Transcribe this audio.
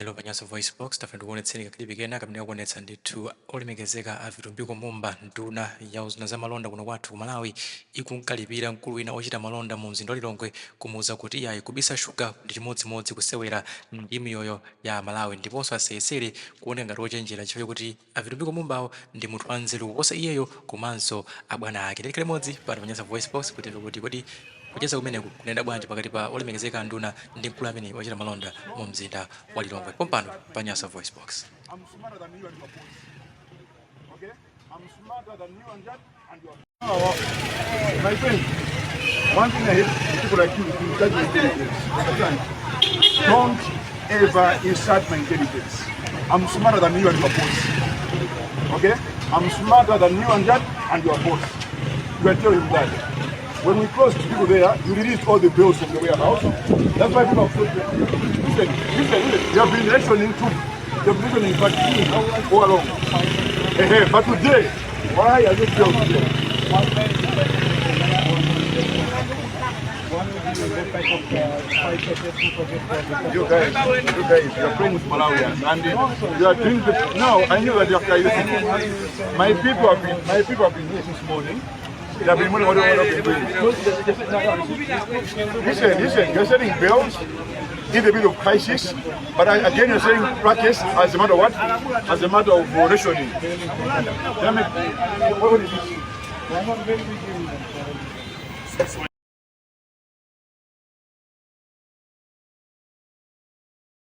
Hello, Nyasa VoiceBox. Tafuna kuonetseni kakilipi kena kamene kuonetsa ndithu olemekezeka a Vitumbiko Mumba ndunayi za malonda kuno kwathu Malawi ikunkalipira mkulu wina ochita malonda mu mzinda wa Lilongwe kumuwuza kuti iyayi kubisa shuga ndi chimodzimodzi kusewera ndi miyoyo ya Malawi ndiponso asiyesere kuoneka ngati ochenjera chifukwa kuti a Vitumbiko Mumbawo ndi munthu wanzeru kuposa iyeyo komanso abwana ake. Tili limodzi pa Nyasa VoiceBox kuti kodi kucheza kumeneku kunenda bwanji pakati pa olemekezeka nduna ndi mkulu amene ochita malonda mu mzinda wa Lilongwe. Pompano pa Nyasa VoiceBox. I'm smarter than you and your boss. Okay? I'm smarter than you and your boss. My friend, one thing I hate people like you is to insult my intelligence. Understand? Don't ever insult my intelligence. I'm smarter than you and your boss. Okay? I'm smarter than you and your boss. You can tell him that. When we closed people there, you released all the bills from the warehouse. That's why people have told you. Listen, you have been rationing too. You have been rationing for all along. But today, why are you still today? You guys, you are playing with Malawians, and you are doing the. Now I knew that you are listening. My people have been here since morning. Listen, you're selling bills in the middle of crisis, but again you're selling practice as a matter of what? As a matter of rationing. What is this?